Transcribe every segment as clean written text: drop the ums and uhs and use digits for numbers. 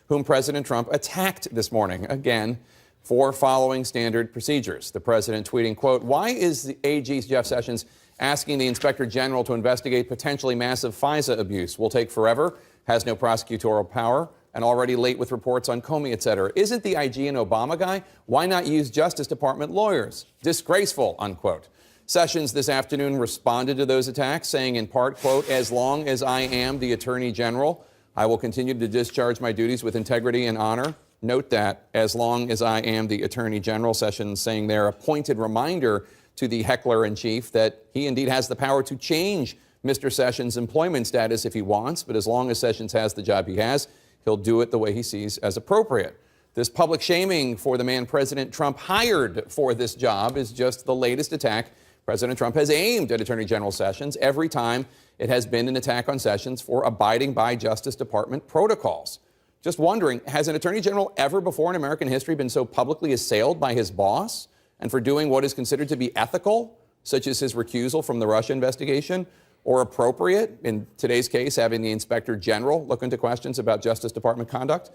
whom President Trump attacked this morning, again, for following standard procedures. The president tweeting, quote, "Why is the AG Jeff Sessions asking the Inspector General to investigate potentially massive FISA abuse? Will take forever, has no prosecutorial power, and already late with reports on Comey, et cetera. Isn't the IG an Obama guy? Why not use Justice Department lawyers? Disgraceful," unquote. Sessions this afternoon responded to those attacks, saying in part, quote, "As long as I am the Attorney General, I will continue to discharge my duties with integrity and honor." Note that, as long as I am the Attorney General, Sessions saying there, a pointed reminder to the heckler-in-chief that he indeed has the power to change Mr. Sessions' employment status if he wants, but as long as Sessions has the job he has, he'll do it the way he sees as appropriate. This public shaming for the man President Trump hired for this job is just the latest attack President Trump has aimed at Attorney General Sessions every time it has been an attack on Sessions for abiding by Justice Department protocols. Just wondering, has an Attorney General ever before in American history been so publicly assailed by his boss and for doing what is considered to be ethical, such as his recusal from the Russia investigation, or appropriate, in today's case, having the Inspector General look into questions about Justice Department conduct?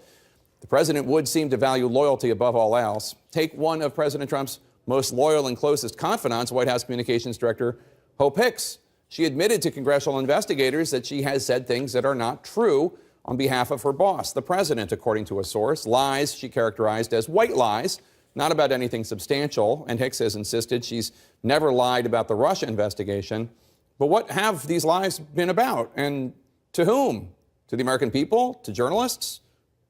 The president would seem to value loyalty above all else. Take one of President Trump's most loyal and closest confidants, White House Communications Director Hope Hicks. She admitted to congressional investigators that she has said things that are not true on behalf of her boss, the president, according to a source. Lies she characterized as white lies, not about anything substantial, and Hicks has insisted she's never lied about the Russia investigation. But what have these lies been about, and to whom? To the American people? To journalists?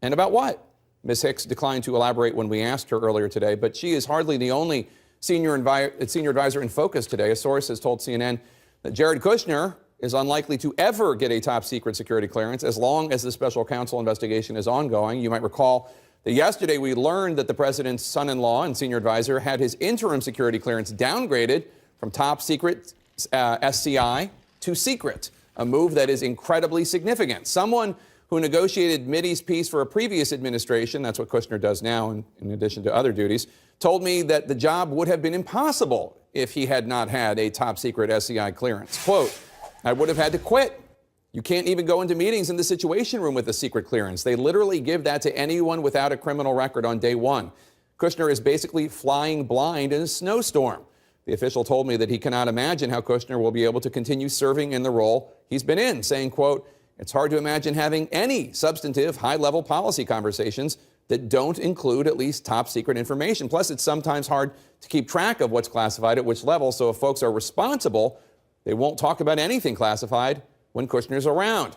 And about what? Ms. Hicks declined to elaborate when we asked her earlier today, but she is hardly the only senior advisor in focus today. A source has told CNN that Jared Kushner is unlikely to ever get a top-secret security clearance as long as the special counsel investigation is ongoing. You might recall that yesterday we learned that the president's son-in-law and senior advisor had his interim security clearance downgraded from top-secret SCI to secret, a move that is incredibly significant. Someone who negotiated Mideast peace for a previous administration, that's what Kushner does now in addition to other duties, told me that the job would have been impossible if he had not had a top-secret SCI clearance. Quote, "I would have had to quit. You can't even go into meetings in the Situation Room with a secret clearance. They literally give that to anyone without a criminal record on day one." Kushner is basically flying blind in a snowstorm. The official told me that he cannot imagine how Kushner will be able to continue serving in the role he's been in, saying, quote, "It's hard to imagine having any substantive, high-level policy conversations that don't include at least top-secret information. Plus, it's sometimes hard to keep track of what's classified at which level, so if folks are responsible, they won't talk about anything classified when Kushner's around."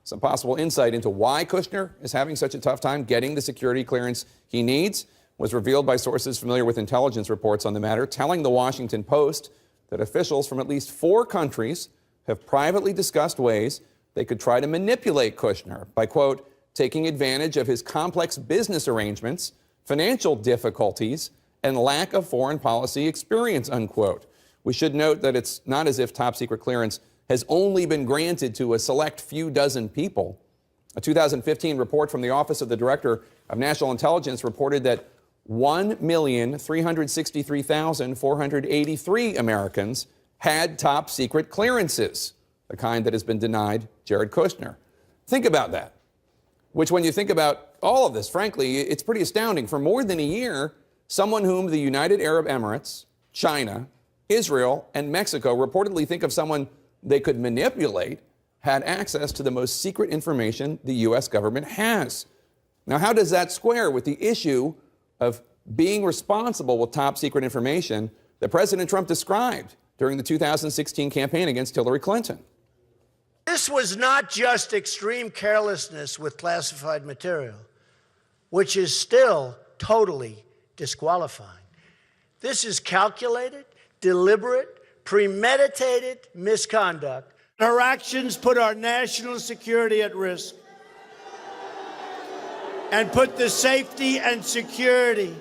Some possible insight into why Kushner is having such a tough time getting the security clearance he needs was revealed by sources familiar with intelligence reports on the matter, telling the Washington Post that officials from at least 4 countries have privately discussed ways they could try to manipulate Kushner by, quote, "taking advantage of his complex business arrangements, financial difficulties, and lack of foreign policy experience," unquote. We should note that it's not as if top-secret clearance has only been granted to a select few dozen people. A 2015 report from the Office of the Director of National Intelligence reported that 1,363,483 Americans had top-secret clearances, the kind that has been denied Jared Kushner. Think about that. Which, when you think about all of this, frankly, it's pretty astounding. For more than a year, someone whom the United Arab Emirates, China, Israel, and Mexico reportedly think of someone they could manipulate had access to the most secret information the U.S. government has. Now, how does that square with the issue of being responsible with top-secret information that President Trump described during the 2016 campaign against Hillary Clinton? This was not just extreme carelessness with classified material, which is still totally disqualifying. This is calculated, deliberate, premeditated misconduct. Her actions put our national security at risk and put the safety and security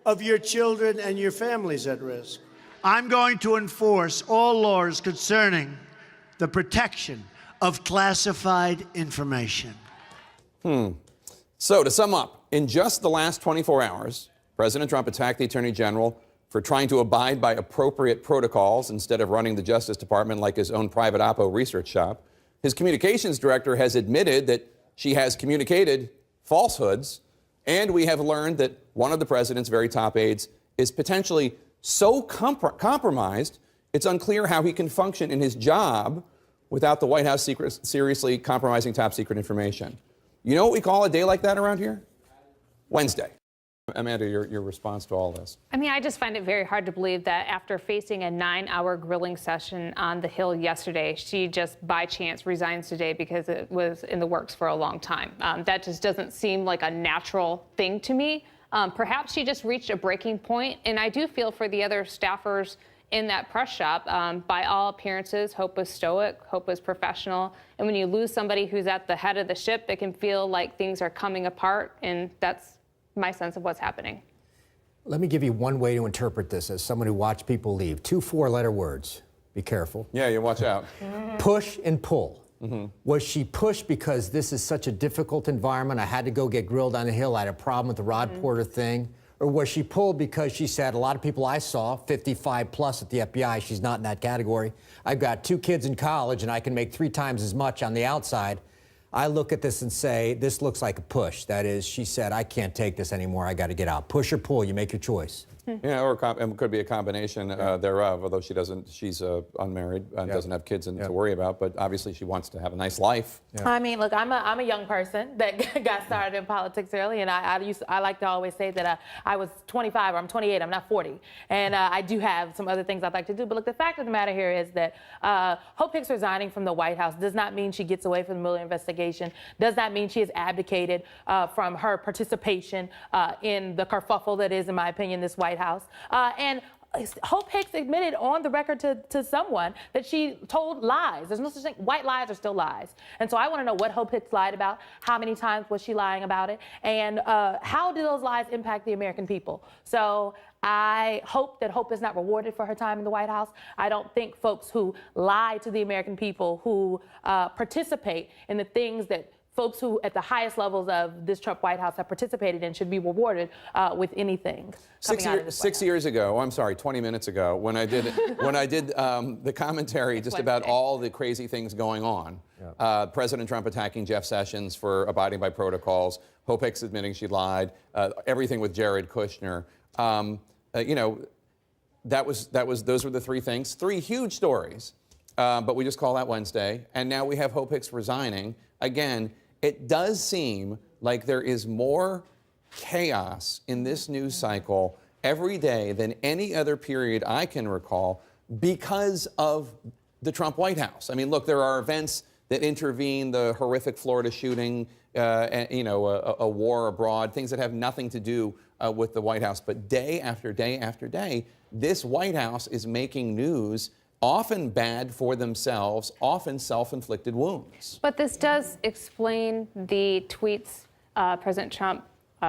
of your children and your families at risk. I'm going to enforce all laws concerning the protection of classified information. So to sum up, in just the last 24 hours, President Trump attacked the Attorney General for trying to abide by appropriate protocols instead of running the Justice Department like his own private Oppo research shop. His communications director has admitted that she has communicated falsehoods. And we have learned that one of the president's very top aides is potentially so compromised, it's unclear how he can function in his job without the White House seriously compromising top secret information. You know what we call a day like that around here? Wednesday. Amanda, your response to all this? I mean, I just find it very hard to believe that after facing a 9-hour grilling session on the Hill yesterday, she just by chance resigns today because it was in the works for a long time. That just doesn't seem like a natural thing to me. Perhaps she just reached a breaking point, and I do feel for the other staffers in that press shop. By all appearances, Hope was stoic, Hope was professional, and when you lose somebody who's at the head of the ship, it can feel like things are coming apart, and that's my sense of what's happening. Let me give you one way to interpret this as someone who watched people leave. 2 4-letter words. Be careful. Yeah, you watch out. Push and pull. Was she pushed because this is such a difficult environment? I had to go get grilled on the Hill. I had a problem with the Rod Porter thing. Or was she pulled because she said, a lot of people I saw, 55 plus at the FBI, she's not in that category. I've got 2 kids in college and I can make 3 times as much on the outside. I look at this and say, this looks like a push. That is, she said, I can't take this anymore. I got to get out. Push or pull, you make your choice. Yeah, or it could be a combination thereof, although she doesn't, she's unmarried and doesn't have kids to worry about, but obviously she wants to have a nice life. I mean, look, I'm a young person that got started in politics early, and I like to always say that I was 25 or I'm 28, I'm not 40, and I do have some other things I'd like to do. But look, the fact of the matter here is that Hope Hicks resigning from the White House does not mean she gets away from the Mueller investigation, does not mean she has abdicated from her participation in the kerfuffle that is, in my opinion, this White House. And Hope Hicks admitted on the record to someone that she told lies. There's no such thing. White lies are still lies. And so I want to know what Hope Hicks lied about, how many times was she lying about it, and how do those lies impact the American people? So I hope that Hope is not rewarded for her time in the White House. I don't think folks who lie to the American people, who participate in the things that folks who at the highest levels of this Trump White House have participated in should be rewarded with anything. 6 years ago, I'm sorry, 20 minutes ago, when I did the commentary just about all the crazy things going on, President Trump attacking Jeff Sessions for abiding by protocols, Hope Hicks admitting she lied, everything with Jared Kushner, you know, those were the 3 things, 3 huge stories, but we just call that Wednesday, and now we have Hope Hicks resigning again. It does seem like there is more chaos in this news cycle every day than any other period I can recall because of the Trump White House. I mean, look, there are events that intervene, the horrific Florida shooting, you know, a war abroad, things that have nothing to do with the White House. But day after day after day, this White House is making news, often bad for themselves, often self-inflicted wounds. But this does explain the tweets President Trump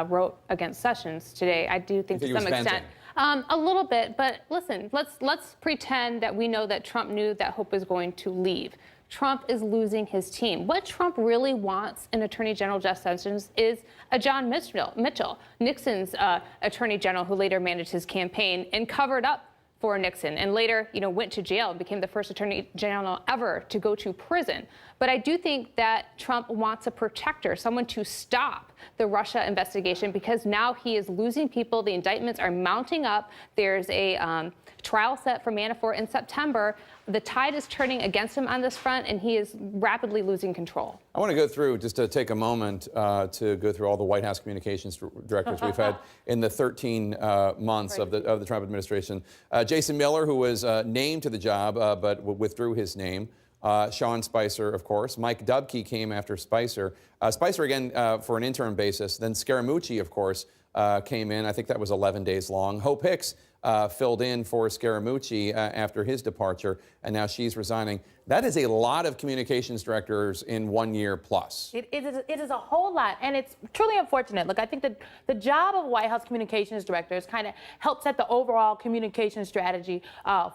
wrote against Sessions today. I do think to some extent. A little bit, but listen, let's pretend that we know that Trump knew that Hope was going to leave. Trump is losing his team. What Trump really wants in Attorney General Jeff Sessions is a John Mitchell, Nixon's Attorney General, who later managed his campaign and covered up for Nixon, and later, you know, went to jail and became the first Attorney General ever to go to prison. But I do think that Trump wants a protector, someone to stop the Russia investigation, because now he is losing people. The indictments are mounting up. There's a trial set for Manafort in September. The tide is turning against him on this front, and he is rapidly losing control. I want to go through, just to take a moment to go through all the White House communications directors we've had in the 13 months of the Trump administration. Jason Miller, who was named to the job but withdrew his name. Sean Spicer, of course. Mike Dubke came after Spicer. Spicer, again, for an interim basis. Then Scaramucci, of course, came in. I think that was 11 days long. Hope Hicks filled in for Scaramucci after his departure, and now she's resigning. That is a lot of communications directors in 1 year plus. It is a whole lot, and it's truly unfortunate. Look, I think that the job of White House communications director is kind of help set the overall communication strategy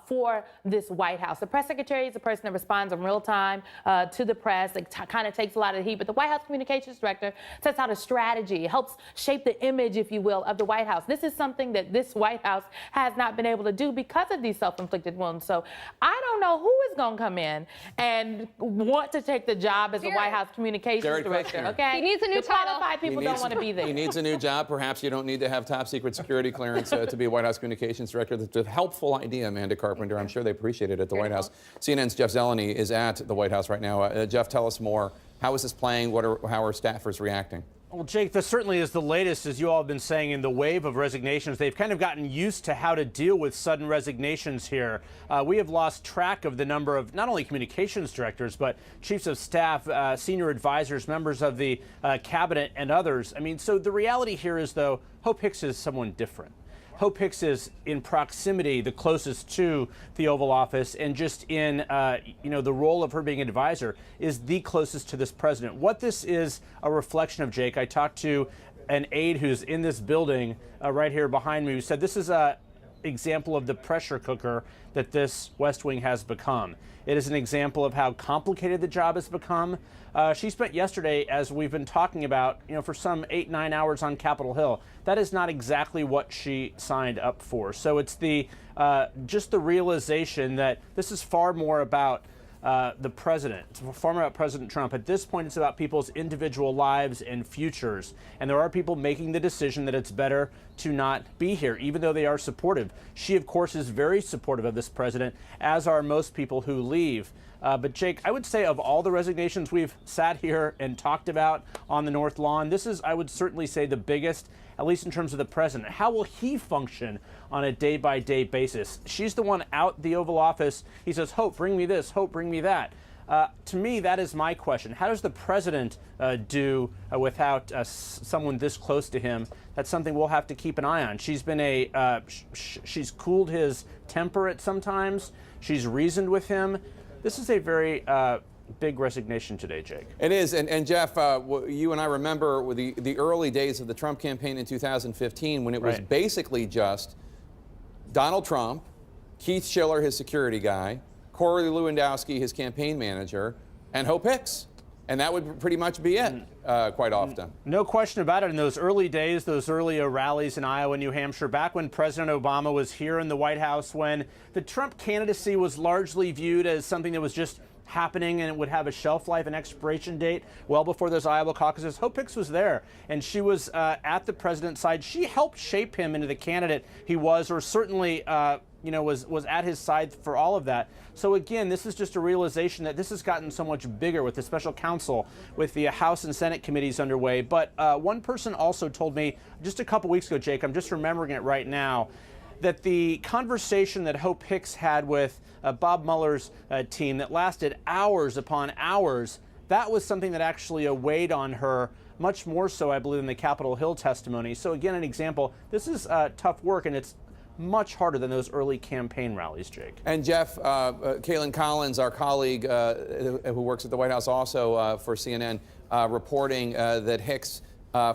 for this White House. The press secretary is the person that responds in real time to the press. It kind of takes a lot of the heat, but the White House communications director sets out a strategy, helps shape the image, if you will, of the White House. This is something that this White House has not been able to do because of these self-inflicted wounds. So I don't know who is going to come in man and want to take the job as the White House communications Jared director. Kushner. Okay, He needs a new the title. qualified people don't want to be there. He needs a new job. Perhaps you don't need to have top secret security clearance to be White House communications director. That's a helpful idea, Amanda Carpenter. I'm sure they appreciate it at the White House. CNN's Jeff Zeleny is at the White House right now. Jeff, tell us more. How is this playing? How are staffers reacting? Well, Jake, this certainly is the latest, as you all have been saying, in the wave of resignations. They've kind of gotten used to how to deal with sudden resignations here. We have lost track of the number of not only communications directors, but chiefs of staff, senior advisors, members of the cabinet, and others. I mean, so the reality here is, though, Hope Hicks is someone different. Hope Hicks is in proximity the closest to the Oval Office, and just in the role of her being an advisor is the closest to this president. What this is a reflection of, Jake, I talked to an aide who's in this building right here behind me who said this is a example of the pressure cooker that this West Wing has become. It is an example of how complicated the job has become. She spent yesterday, as we've been talking about, for some 8-9 hours on Capitol Hill. That is not exactly what she signed up for. So it's just the realization that this is far more about the president. It's far more about President Trump. At this point, it's about people's individual lives and futures. And there are people making the decision that it's better to not be here, even though they are supportive. She, of course, is very supportive of this president, as are most people who leave. But Jake, I would say of all the resignations we've sat here and talked about on the North Lawn, this is, I would certainly say, the biggest, at least in terms of the president. How will he function on a day-by-day basis? She's the one out the Oval Office. He says, Hope, bring me this. Hope, bring me that. To me, that is my question. How does the president do without someone this close to him? That's something we'll have to keep an eye on. She's been she's cooled his temper at sometimes. She's reasoned with him. This is a very big resignation today, Jake. It is, and Jeff, you and I remember the early days of the Trump campaign in 2015 when it was basically just Donald Trump, Keith Schiller, his security guy, Corey Lewandowski, his campaign manager, and Hope Hicks. And that would pretty much be it quite often. No question about it. In those early days, those early rallies in Iowa and New Hampshire, back when President Obama was here in the White House, when the Trump candidacy was largely viewed as something that was just happening and it would have a shelf life and expiration date well before those Iowa caucuses, Hope Hicks was there, and she was at the president's side. She helped shape him into the candidate he was, or certainly was at his side for all of that. So again, this is just a realization that this has gotten so much bigger with the special counsel, with the House and Senate committees underway. But one person also told me just a couple weeks ago, Jake, I'm just remembering it right now, that the conversation that Hope Hicks had with Bob Mueller's team that lasted hours upon hours, that was something that actually weighed on her much more so, I believe, than the Capitol Hill testimony. So again, an example, this is tough work, and it's much harder than those early campaign rallies, Jake. And Jeff, Kaitlan Collins, our colleague who works at the White House also for CNN, reporting that Hicks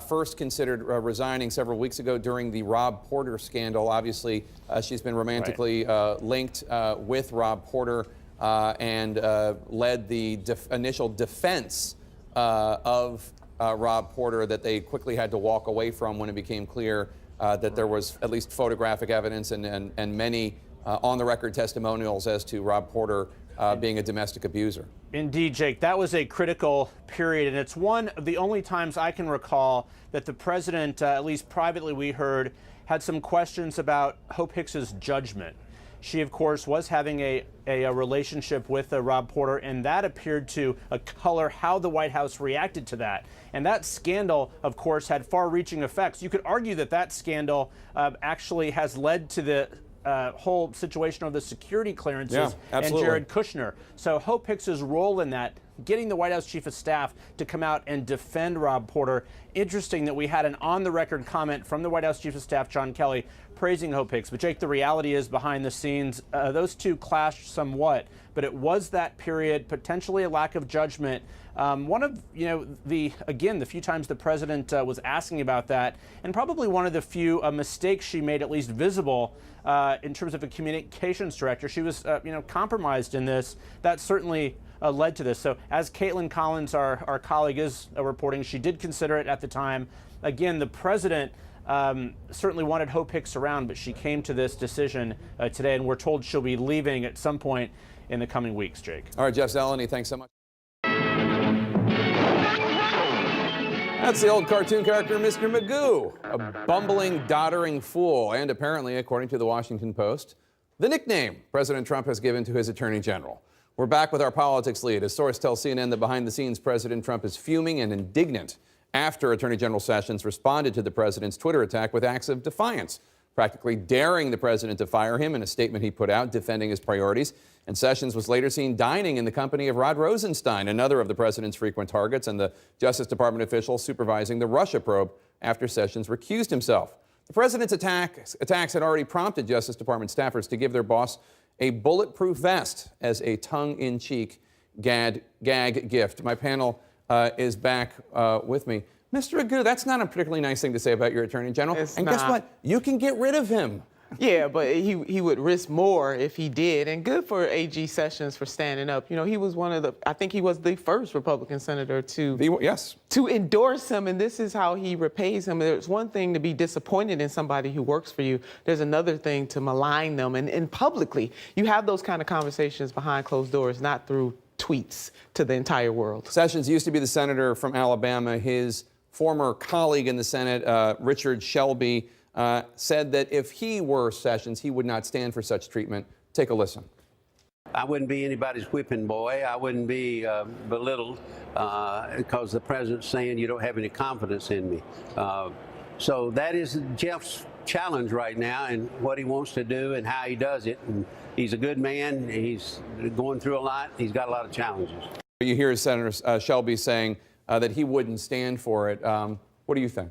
first considered resigning several weeks ago during the Rob Porter scandal. Obviously, she's been romantically linked with Rob Porter and led the initial defense of Rob Porter that they quickly had to walk away from when it became clear that there was at least photographic evidence and many on-the-record testimonials as to Rob Porter being a domestic abuser. Indeed, Jake, that was a critical period, and it's one of the only times I can recall that the president, at least privately we heard, had some questions about Hope Hicks's judgment. She, of course, was having a relationship with Rob Porter, and that appeared to color how the White House reacted to that. And that scandal, of course, had far-reaching effects. You could argue that that scandal actually has led to the whole situation of the security clearances and Jared Kushner. So Hope Hicks's role in that, getting the White House Chief of Staff to come out and defend Rob Porter. Interesting that we had an on-the-record comment from the White House Chief of Staff, John Kelly, praising Hope Hicks. But Jake, the reality is behind the scenes, those two clashed somewhat. But it was that period, potentially a lack of judgment. One of, the few times the president was asking about that, and probably one of the few mistakes she made, at least visible, in terms of a communications director. She was, compromised in this. That certainly led to this. So as Kaitlan Collins, our colleague, is reporting, she did consider it at the time. Again, the president certainly wanted Hope Hicks around, but she came to this decision today, and we're told she'll be leaving at some point in the coming weeks, Jake. All right, Jeff Zeleny, thanks so much. That's the old cartoon character, Mr. Magoo, a bumbling, doddering fool, and apparently, according to the Washington Post, the nickname President Trump has given to his attorney general. We're back with our politics lead. A source tells CNN that behind the scenes, President Trump is fuming and indignant after Attorney General Sessions responded to the president's Twitter attack with acts of defiance, practically daring the president to fire him in a statement he put out defending his priorities. And Sessions was later seen dining in the company of Rod Rosenstein, another of the president's frequent targets, and the Justice Department official supervising the Russia probe after Sessions recused himself. The president's attacks had already prompted Justice Department staffers to give their boss a bulletproof vest as a tongue-in-cheek gag gift. My panel is back with me. Mr. Magoo, that's not a particularly nice thing to say about your attorney general. And guess what? You can get rid of him. Yeah, but he would risk more if he did. And good for AG Sessions for standing up. You know, he was I think he was the first Republican senator to endorse him, and this is how he repays him. There's one thing to be disappointed in somebody who works for you. There's another thing to malign them. And publicly, you have those kind of conversations behind closed doors, not through tweets to the entire world. Sessions used to be the senator from Alabama. His former colleague in the Senate, Richard Shelby, said that if he were Sessions, he would not stand for such treatment. Take a listen. I wouldn't be anybody's whipping boy. I wouldn't be belittled because the president's saying you don't have any confidence in me. So that is Jeff's challenge right now, and what he wants to do and how he does it. And he's a good man. He's going through a lot. He's got a lot of challenges. You hear Senator Shelby saying that he wouldn't stand for it. What do you think?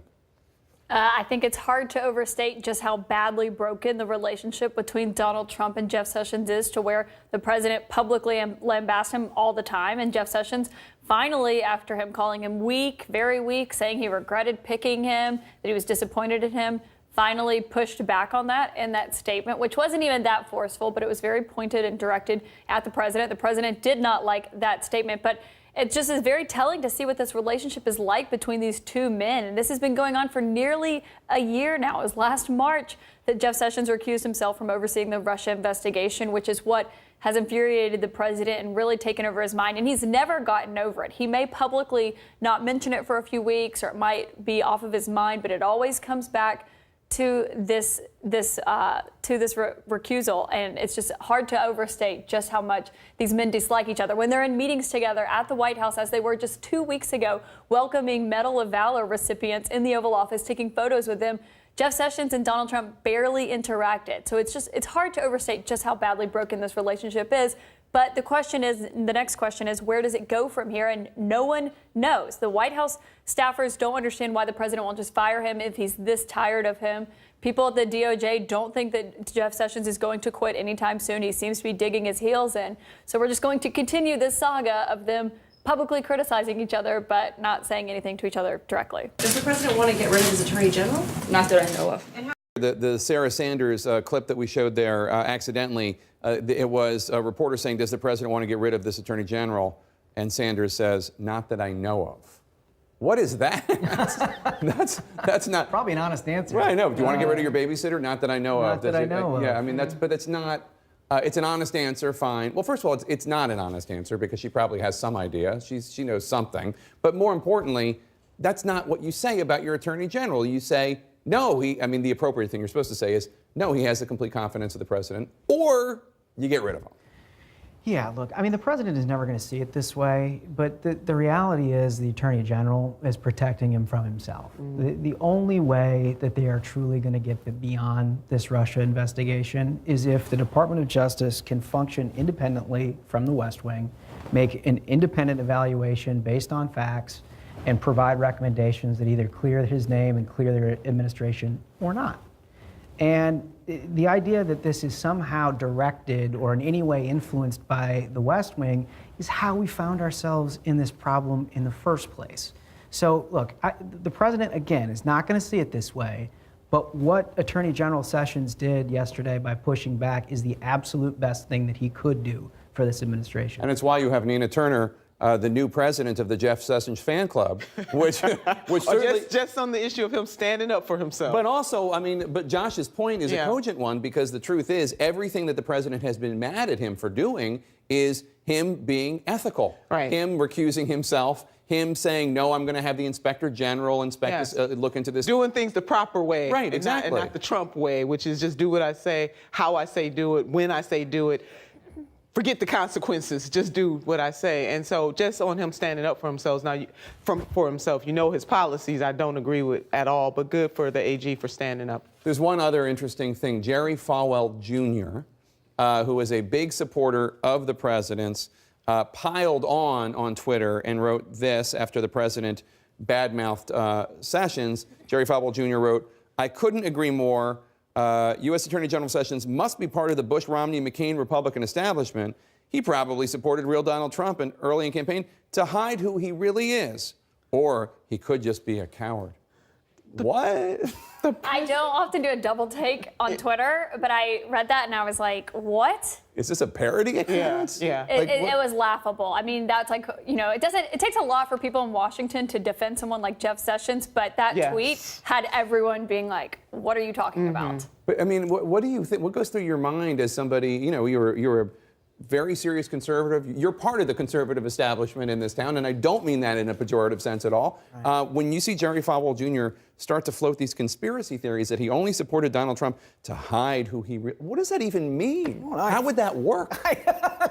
I think it's hard to overstate just how badly broken the relationship between Donald Trump and Jeff Sessions is, to where the president publicly lambasts him all the time. And Jeff Sessions finally, after him calling him weak, very weak, saying he regretted picking him, that he was disappointed in him, finally pushed back on that in that statement, which wasn't even that forceful, but it was very pointed and directed at the president. The president did not like that statement, but it just is very telling to see what this relationship is like between these two men. And this has been going on for nearly a year now. It was last March that Jeff Sessions recused himself from overseeing the Russia investigation, which is what has infuriated the president and really taken over his mind. And he's never gotten over it. He may publicly not mention it for a few weeks, or it might be off of his mind, but it always comes back to this recusal, and it's just hard to overstate just how much these men dislike each other. When they're in meetings together at the White House, as they were just 2 weeks ago, welcoming Medal of Valor recipients in the Oval Office, taking photos with them, Jeff Sessions and Donald Trump barely interacted. So it's hard to overstate just how badly broken this relationship is. But the next question is, where does it go from here? And no one knows. The White House staffers don't understand why the president won't just fire him if he's this tired of him. People at the DOJ don't think that Jeff Sessions is going to quit anytime soon. He seems to be digging his heels in. So we're just going to continue this saga of them publicly criticizing each other, but not saying anything to each other directly. Does the president want to get rid of his attorney general? Not that I know of. The Sarah Sanders clip that we showed there accidentally, it was a reporter saying, does the president want to get rid of this attorney general? And Sanders says, not that I know of. What is that? that's not probably an honest answer. Right, I know. Do you want to get rid of your babysitter? Not that I know of. Not that I know of. Yeah, I mean, but it's not. It's an honest answer, fine. Well, first of all, it's not an honest answer because she probably has some idea. She knows something. But more importantly, that's not what you say about your attorney general. You say, no, the appropriate thing you're supposed to say is, no, he has the complete confidence of the president, or you get rid of him. Yeah, look, the president is never going to see it this way, but the reality is the attorney general is protecting him from himself. The only way that they are truly going to get beyond this Russia investigation is if the Department of Justice can function independently from the West Wing, make an independent evaluation based on facts, and provide recommendations that either clear his name and clear their administration or not. And the idea that this is somehow directed or in any way influenced by the West Wing is how we found ourselves in this problem in the first place. So look, the president, again, is not going to see it this way, but what Attorney General Sessions did yesterday by pushing back is the absolute best thing that he could do for this administration. And it's why you have Nina Turner, the new president of the Jeff Sessions fan club, which certainly... just on the issue of him standing up for himself. But also, but Josh's point is a cogent one, because the truth is everything that the president has been mad at him for doing is him being ethical, Right. him recusing himself, him saying, no, I'm going to have the inspector general inspect this, look into this. Doing things the proper way. Right, and exactly. Not the Trump way, which is just do what I say, how I say do it, when I say do it. Forget the consequences. Just do what I say. And so, just on him standing up for himself for himself, you know his policies I don't agree with at all. But good for the AG for standing up. There's one other interesting thing. Jerry Falwell Jr., who is a big supporter of the president's, piled on Twitter and wrote this after the president badmouthed Sessions. Jerry Falwell Jr. wrote, "I couldn't agree more. U.S. Attorney General Sessions must be part of the Bush-Romney-McCain Republican establishment. He probably supported real Donald Trump early in campaign to hide who he really is. Or he could just be a coward." What? I don't often do a double take on Twitter, but I read that and I was like, what? Is this a parody account? Yeah. It was laughable. I mean, that's like, it takes a lot for people in Washington to defend someone like Jeff Sessions, but that tweet had everyone being like, what are you talking about? But I mean, what do you think? What goes through your mind as somebody, you're a very serious conservative. You're part of the conservative establishment in this town, and I don't mean that in a pejorative sense at all. Right. When you see Jerry Falwell Jr. start to float these conspiracy theories that he only supported Donald Trump to hide who he what does that even mean? How would that work?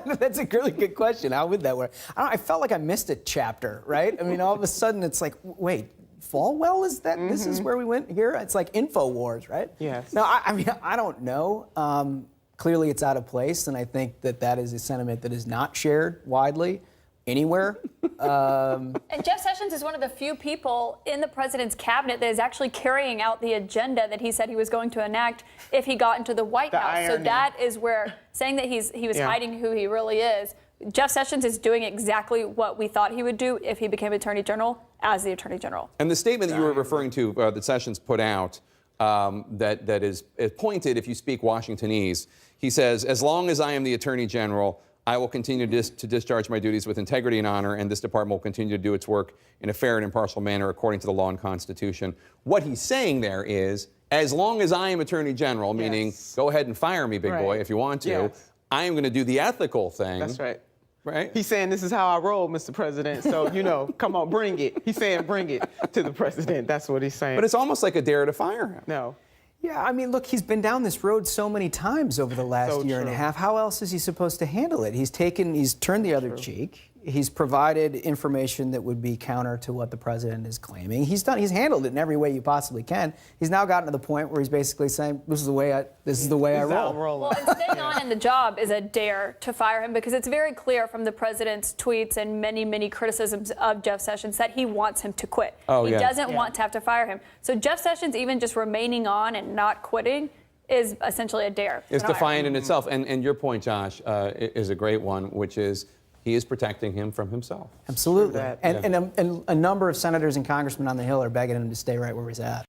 That's a really good question. How would that work? I felt like I missed a chapter, right? I mean, all of a sudden it's like, wait, Falwell, is that? This is where we went here? It's like InfoWars, right? Yes. No, I mean, I don't know. Clearly, it's out of place, and I think that is a sentiment that is not shared widely anywhere. And Jeff Sessions is one of the few people in the president's cabinet that is actually carrying out the agenda that he said he was going to enact if he got into the White House. Irony. So that is where saying that he was hiding who he really is. Jeff Sessions is doing exactly what we thought he would do if he became Attorney General as the Attorney General. And the statement that you were referring to that Sessions put out that is pointed if you speak Washingtonese. He says, as long as I am the Attorney General, I will continue to discharge my duties with integrity and honor, and this department will continue to do its work in a fair and impartial manner according to the law and Constitution. What he's saying there is, as long as I am Attorney General, meaning go ahead and fire me, big boy, if you want to, I am going to do the ethical thing. That's right. Right? He's saying, this is how I roll, Mr. President. So, come on, bring it. He's saying, bring it to the president. That's what he's saying. But it's almost like a dare to fire him. No. Yeah, I mean, look, he's been down this road so many times over the last year and a half. How else is he supposed to handle it? He's turned the other cheek. He's provided information that would be counter to what the president is claiming. He's handled it in every way you possibly can. He's now gotten to the point where he's basically saying, this is the way I roll. Well, and staying on in the job is a dare to fire him because it's very clear from the president's tweets and many, many criticisms of Jeff Sessions that he wants him to quit. He doesn't want to have to fire him. So Jeff Sessions even just remaining on and not quitting is essentially a dare. It's defiant in itself. And your point, Josh, is a great one, which is he is protecting him from himself. Absolutely. And a number of senators and congressmen on the Hill are begging him to stay right where he's at.